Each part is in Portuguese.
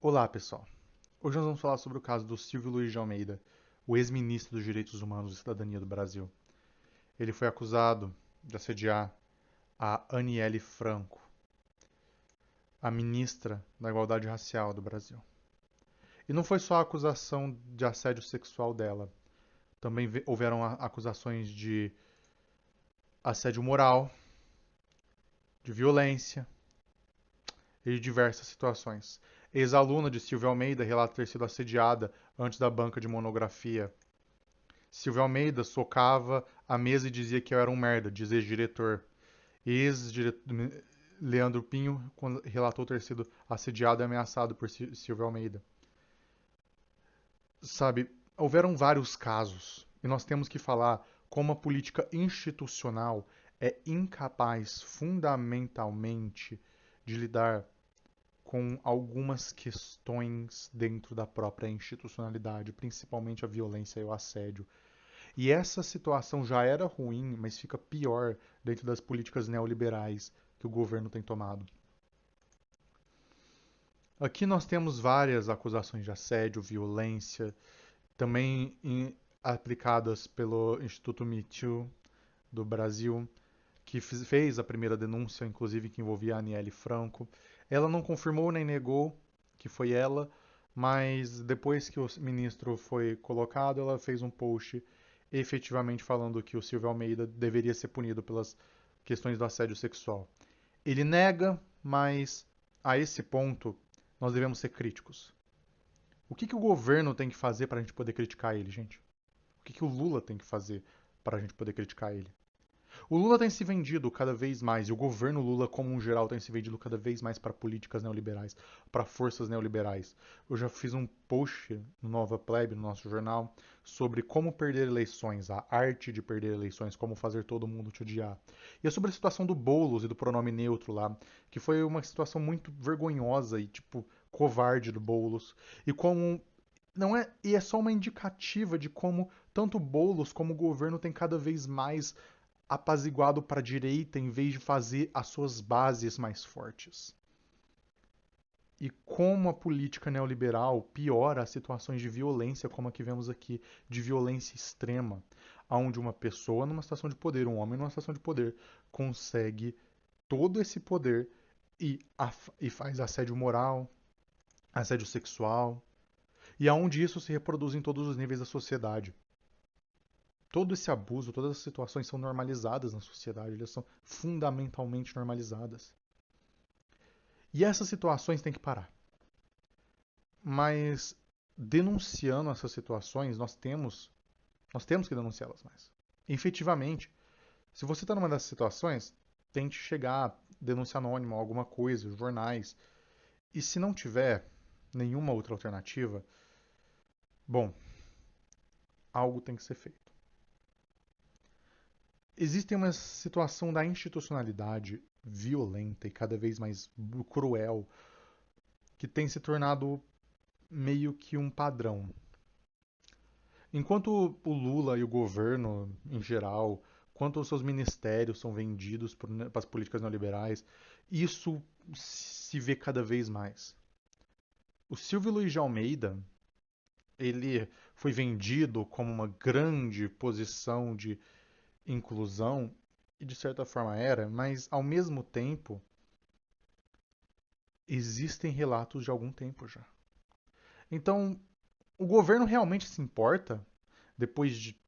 Olá, pessoal. Hoje nós vamos falar sobre o caso do Silvio Luiz de Almeida, o ex-ministro dos Direitos Humanos e Cidadania do Brasil. Ele foi acusado de assediar a Aniele Franco, a ministra da Igualdade Racial do Brasil. E não foi só a acusação de assédio sexual dela. Também houveram acusações de assédio moral, de violência e de diversas situações. Ex-aluna de Silvia Almeida relata ter sido assediada antes da banca de monografia. Silvio Almeida socava a mesa e dizia que eu era um merda, diz ex-diretor. Leandro Pinho relatou ter sido assediado e ameaçado por Silvio Almeida. Sabe, houveram vários casos e nós temos que falar como a política institucional é incapaz fundamentalmente de lidar com algumas questões dentro da própria institucionalidade, principalmente a violência e o assédio. E essa situação já era ruim, mas fica pior dentro das políticas neoliberais que o governo tem tomado. Aqui nós temos várias acusações de assédio, violência, também aplicadas pelo Instituto Me Too do Brasil, que fez a primeira denúncia, inclusive que envolvia a Aniele Franco. Ela não confirmou nem negou que foi ela, mas depois que o ministro foi colocado, ela fez um post efetivamente falando que o Silvio Almeida deveria ser punido pelas questões do assédio sexual. Ele nega, mas a esse ponto nós devemos ser críticos. O que o governo tem que fazer para a gente poder criticar ele, gente? O que o Lula tem que fazer para a gente poder criticar ele? O Lula tem se vendido cada vez mais, e o governo Lula, como um geral, tem se vendido cada vez mais para políticas neoliberais, para forças neoliberais. Eu já fiz um post no Nova Plebe, no nosso jornal, sobre como perder eleições, a arte de perder eleições, como fazer todo mundo te odiar. E é sobre a situação do Boulos e do pronome neutro lá, que foi uma situação muito vergonhosa e, tipo, covarde do Boulos. E como não é, e é só uma indicativa de como tanto Boulos como o governo tem cada vez mais apaziguado para a direita em vez de fazer as suas bases mais fortes. E como a política neoliberal piora as situações de violência, como a que vemos aqui, de violência extrema, onde uma pessoa numa situação de poder, um homem numa situação de poder, consegue todo esse poder e faz assédio moral, assédio sexual, e aonde isso se reproduz em todos os níveis da sociedade. Todo esse abuso, todas as situações são normalizadas na sociedade, elas são fundamentalmente normalizadas. E essas situações têm que parar. Mas denunciando essas situações, nós temos que denunciá-las mais. Efetivamente, se você está numa dessas situações, tente chegar, denúncia anônima, alguma coisa, jornais. E se não tiver nenhuma outra alternativa, bom, algo tem que ser feito. Existe uma situação da institucionalidade violenta e cada vez mais cruel que tem se tornado meio que um padrão. Enquanto o Lula e o governo em geral, quanto os seus ministérios são vendidos para as políticas neoliberais, isso se vê cada vez mais. O Silvio Luiz de Almeida, ele foi vendido como uma grande posição de inclusão, e de certa forma era, mas ao mesmo tempo existem relatos de algum tempo já. Então, o governo realmente se importa,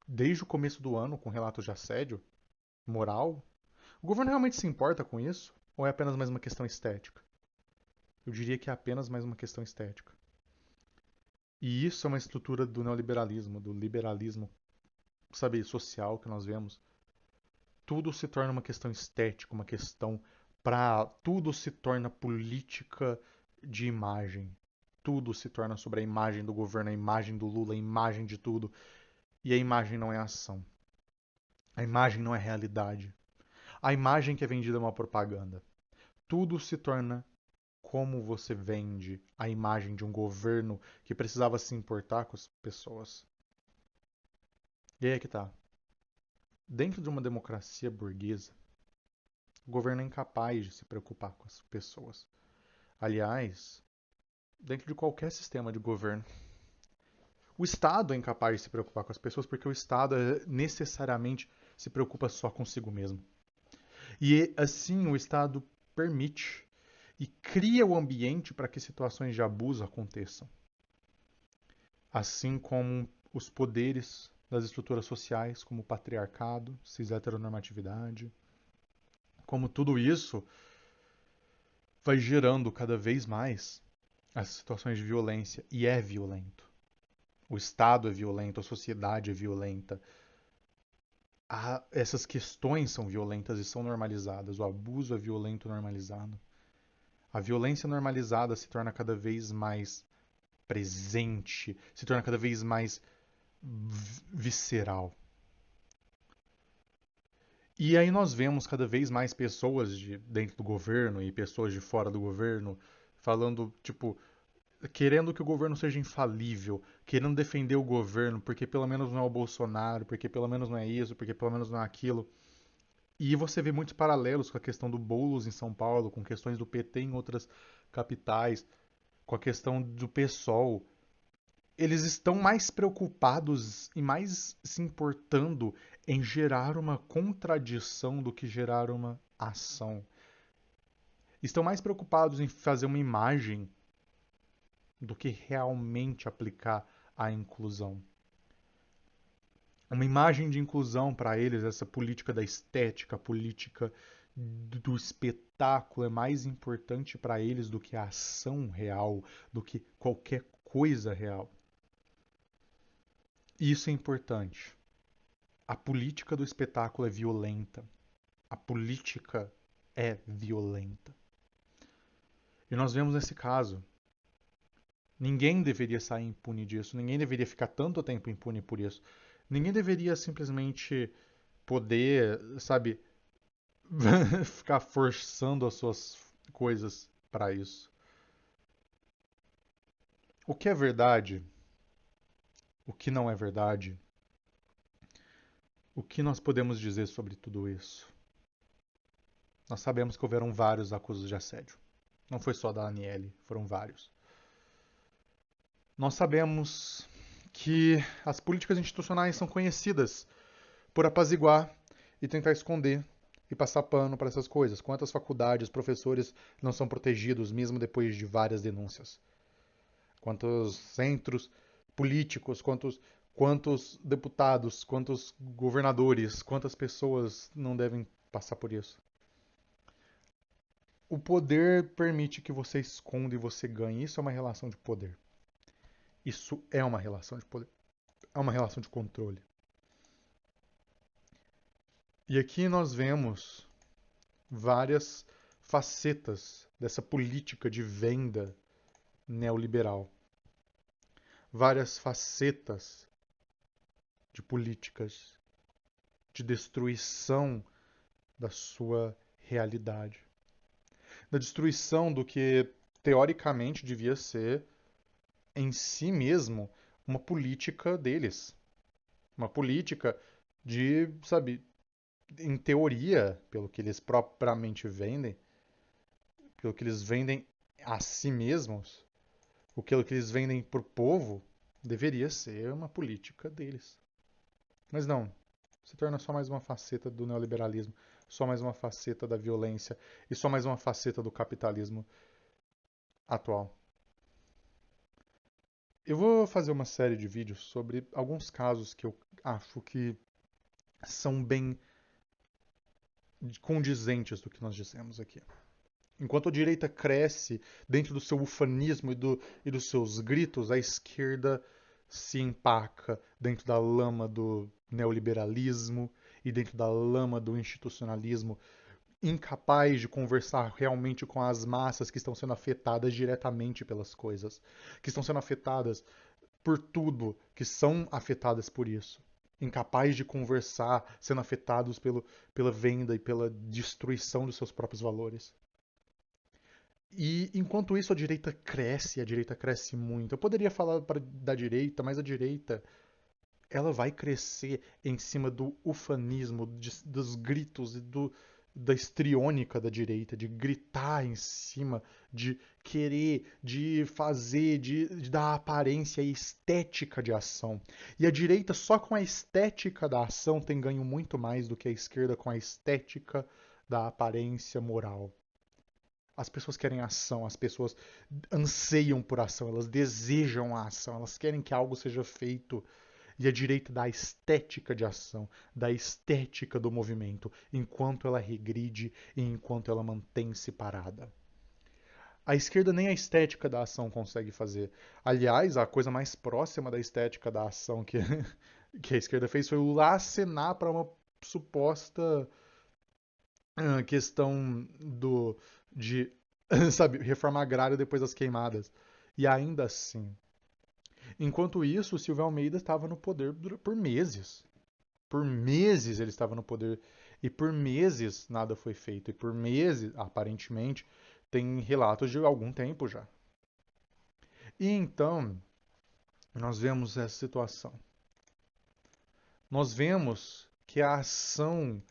desde o começo do ano, com relatos de assédio moral? O governo realmente se importa com isso? Ou é apenas mais uma questão estética? Eu diria que é apenas mais uma questão estética. E isso é uma estrutura do neoliberalismo, do liberalismo, sabe, social que nós vemos. Tudo se torna uma questão estética, uma questão para. Tudo se torna política de imagem. Tudo se torna sobre a imagem do governo, a imagem do Lula, a imagem de tudo. E a imagem não é ação. A imagem não é realidade. A imagem que é vendida é uma propaganda. Tudo se torna como você vende a imagem de um governo que precisava se importar com as pessoas. E aí é que tá. Dentro de uma democracia burguesa, o governo é incapaz de se preocupar com as pessoas. Aliás, dentro de qualquer sistema de governo. O Estado é incapaz de se preocupar com as pessoas porque o Estado necessariamente se preocupa só consigo mesmo. E assim o Estado permite e cria o ambiente para que situações de abuso aconteçam. Assim como os poderes das estruturas sociais, como o patriarcado, cis-heteronormatividade, como tudo isso vai gerando cada vez mais as situações de violência e é violento. O Estado é violento, a sociedade é violenta. Essas questões são violentas e são normalizadas. O abuso é violento e normalizado. A violência normalizada se torna cada vez mais presente, se torna cada vez mais visceral. E aí nós vemos cada vez mais pessoas dentro do governo e pessoas de fora do governo falando, tipo, querendo que o governo seja infalível, querendo defender o governo, porque pelo menos não é o Bolsonaro, porque pelo menos não é isso, porque pelo menos não é aquilo. E você vê muitos paralelos com a questão do Boulos em São Paulo, com questões do PT em outras capitais, com a questão do PSOL. Eles estão mais preocupados e mais se importando em gerar uma contradição do que gerar uma ação. Estão mais preocupados em fazer uma imagem do que realmente aplicar a inclusão. Uma imagem de inclusão para eles, essa política da estética, a política do espetáculo é mais importante para eles do que a ação real, do que qualquer coisa real. E isso é importante. A política do espetáculo é violenta. A política é violenta. E nós vemos nesse caso. Ninguém deveria sair impune disso. Ninguém deveria ficar tanto tempo impune por isso. Ninguém deveria simplesmente poder, sabe, ficar forçando as suas coisas para isso. O que é verdade? O que não é verdade? O que nós podemos dizer sobre tudo isso? Nós sabemos que houveram vários acusos de assédio. Não foi só da Aniele, foram vários. Nós sabemos que as políticas institucionais são conhecidas por apaziguar e tentar esconder e passar pano para essas coisas. Quantas faculdades, professores não são protegidos mesmo depois de várias denúncias? Quantos centros políticos, quantos deputados, quantos governadores, quantas pessoas não devem passar por isso? O poder permite que você esconda e você ganhe. Isso é uma relação de poder. Isso é uma relação de poder. É uma relação de controle. E aqui nós vemos várias facetas dessa política de venda neoliberal. Várias facetas de políticas de destruição da sua realidade. Da destruição do que teoricamente devia ser em si mesmo uma política deles. Uma política de, sabe, em teoria, pelo que eles propriamente vendem, pelo que eles vendem a si mesmos, aquilo que eles vendem para o povo, deveria ser uma política deles. Mas não. Se torna só mais uma faceta do neoliberalismo, só mais uma faceta da violência e só mais uma faceta do capitalismo atual. Eu vou fazer uma série de vídeos sobre alguns casos que eu acho que são bem condizentes do que nós dissemos aqui. Enquanto a direita cresce dentro do seu ufanismo e dos seus gritos, a esquerda se empaca dentro da lama do neoliberalismo e dentro da lama do institucionalismo, incapaz de conversar realmente com as massas que estão sendo afetadas diretamente pelas coisas, que estão sendo afetadas por tudo, que são afetadas por isso. Incapaz de conversar, sendo afetados pela venda e pela destruição dos seus próprios valores. E enquanto isso a direita cresce muito. Eu poderia falar da direita, mas a direita ela vai crescer em cima do ufanismo, dos gritos e da histriônica da direita, de gritar em cima, de querer, de fazer, de dar aparência e estética de ação. E a direita, só com a estética da ação, tem ganho muito mais do que a esquerda com a estética da aparência moral. As pessoas querem ação, as pessoas anseiam por ação, elas desejam a ação, elas querem que algo seja feito. E a direita dá a estética de ação, da estética do movimento, enquanto ela regride e enquanto ela mantém-se parada. A esquerda nem a estética da ação consegue fazer. Aliás, a coisa mais próxima da estética da ação que, que a esquerda fez foi o acenar para uma suposta questão de sabe, reforma agrária depois das queimadas. E ainda assim. Enquanto isso, o Silvio Almeida estava no poder por meses. Por meses ele estava no poder. E por meses nada foi feito. E por meses, aparentemente, tem relatos de algum tempo já. E então, nós vemos essa situação. Nós vemos que a ação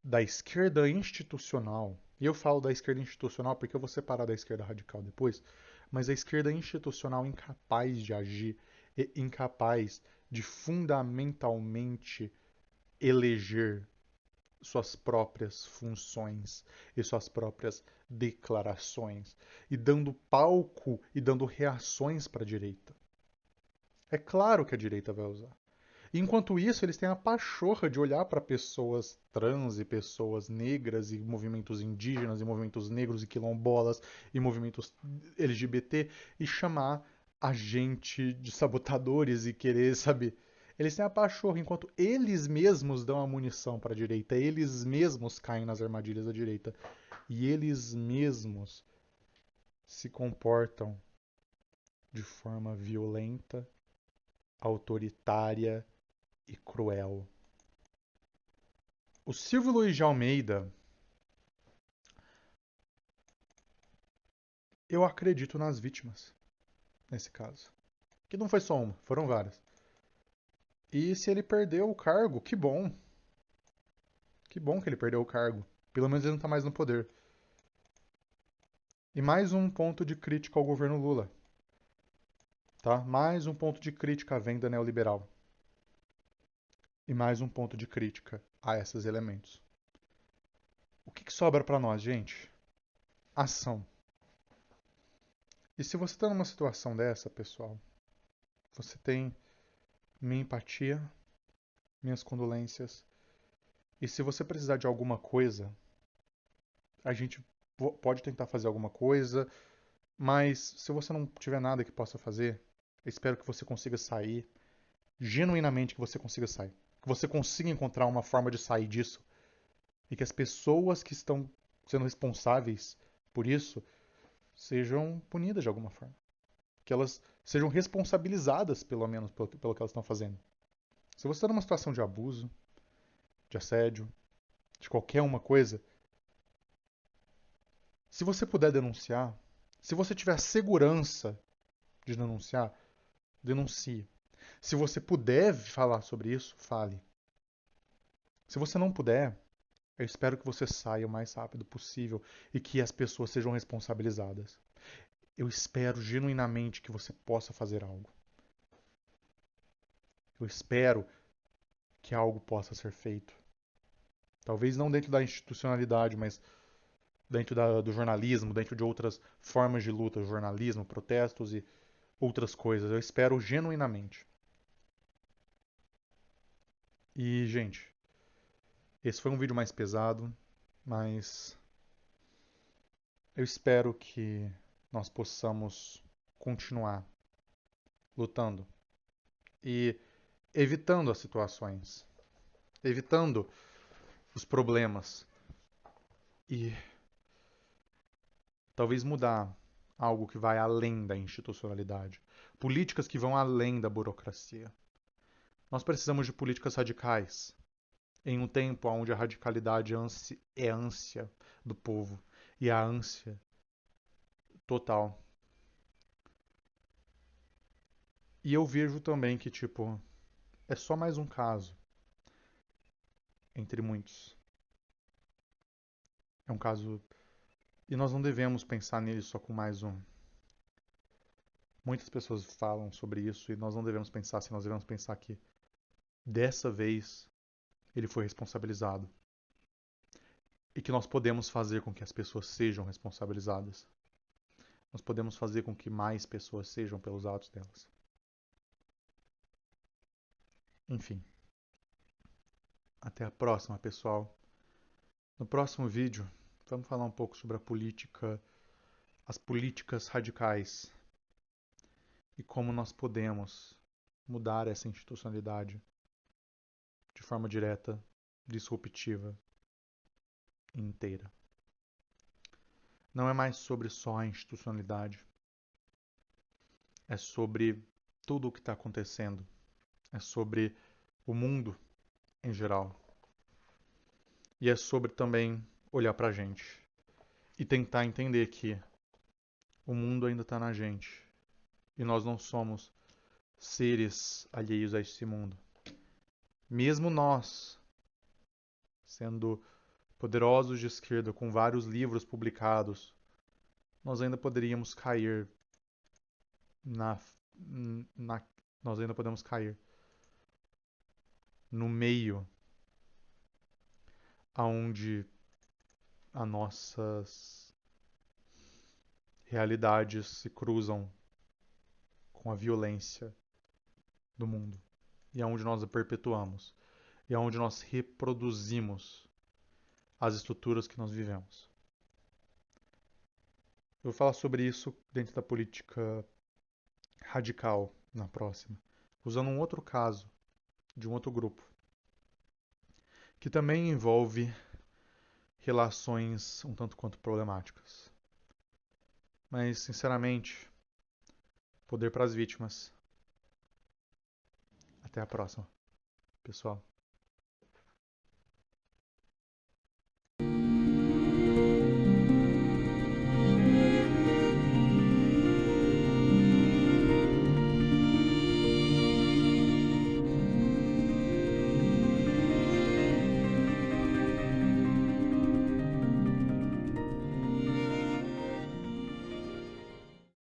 da esquerda institucional, e eu falo da esquerda institucional porque eu vou separar da esquerda radical depois, mas a esquerda institucional incapaz de agir, e incapaz de fundamentalmente eleger suas próprias funções e suas próprias declarações, e dando palco e dando reações para a direita. É claro que a direita vai usar. Enquanto isso, eles têm a pachorra de olhar para pessoas trans e pessoas negras e movimentos indígenas e movimentos negros e quilombolas e movimentos LGBT e chamar a gente de sabotadores e querer, sabe? Eles têm a pachorra, enquanto eles mesmos dão a munição para a direita, eles mesmos caem nas armadilhas da direita e eles mesmos se comportam de forma violenta, autoritária e cruel. O Silvio Luiz de Almeida, eu acredito nas vítimas, nesse caso. Que não foi só uma, foram várias. E se ele perdeu o cargo, que bom. Que bom que ele perdeu o cargo. Pelo menos ele não está mais no poder. E mais um ponto de crítica ao governo Lula. Tá? Mais um ponto de crítica à venda neoliberal. E mais um ponto de crítica a esses elementos. O que sobra para nós, gente? Ação. E se você está numa situação dessa, pessoal, você tem minha empatia, minhas condolências. E se você precisar de alguma coisa, a gente pode tentar fazer alguma coisa, mas se você não tiver nada que possa fazer, eu espero que você consiga sair, genuinamente que você consiga sair. Que você consiga encontrar uma forma de sair disso. E que as pessoas que estão sendo responsáveis por isso sejam punidas de alguma forma. Que elas sejam responsabilizadas, pelo menos, pelo que elas estão fazendo. Se você está numa situação de abuso, de assédio, de qualquer uma coisa, se você puder denunciar, se você tiver segurança de denunciar, denuncie. Se você puder falar sobre isso, fale. Se você não puder, eu espero que você saia o mais rápido possível e que as pessoas sejam responsabilizadas. Eu espero genuinamente que você possa fazer algo. Eu espero que algo possa ser feito. Talvez não dentro da institucionalidade, mas dentro do jornalismo, dentro de outras formas de luta, jornalismo, protestos e outras coisas. Eu espero genuinamente. E, gente, esse foi um vídeo mais pesado, mas eu espero que nós possamos continuar lutando e evitando as situações, evitando os problemas e talvez mudar algo que vai além da institucionalidade, políticas que vão além da burocracia. Nós precisamos de políticas radicais em um tempo onde a radicalidade é ânsia do povo e a ânsia total. E eu vejo também que, tipo, é só mais um caso entre muitos. É um caso. E nós não devemos pensar nele só com mais um. Muitas pessoas falam sobre isso e nós não devemos pensar assim, nós devemos pensar que dessa vez ele foi responsabilizado. E que nós podemos fazer com que as pessoas sejam responsabilizadas. Nós podemos fazer com que mais pessoas sejam pelos atos delas. Enfim. Até a próxima, pessoal. No próximo vídeo, vamos falar um pouco sobre a política, as políticas radicais e como nós podemos mudar essa institucionalidade de forma direta, disruptiva e inteira. Não é mais sobre só a institucionalidade, é sobre tudo o que está acontecendo, é sobre o mundo em geral e é sobre também olhar para a gente e tentar entender que o mundo ainda está na gente e nós não somos seres alheios a esse mundo. Mesmo nós, sendo poderosos de esquerda com vários livros publicados, nós ainda poderíamos cair na, na nós ainda podemos cair no meio aonde as nossas realidades se cruzam com a violência do mundo e aonde nós a perpetuamos e aonde nós reproduzimos as estruturas que nós vivemos. Eu vou falar sobre isso dentro da política radical na próxima, usando um outro caso de um outro grupo, que também envolve relações um tanto quanto problemáticas. Mas, sinceramente, poder para as vítimas. Até a próxima, pessoal.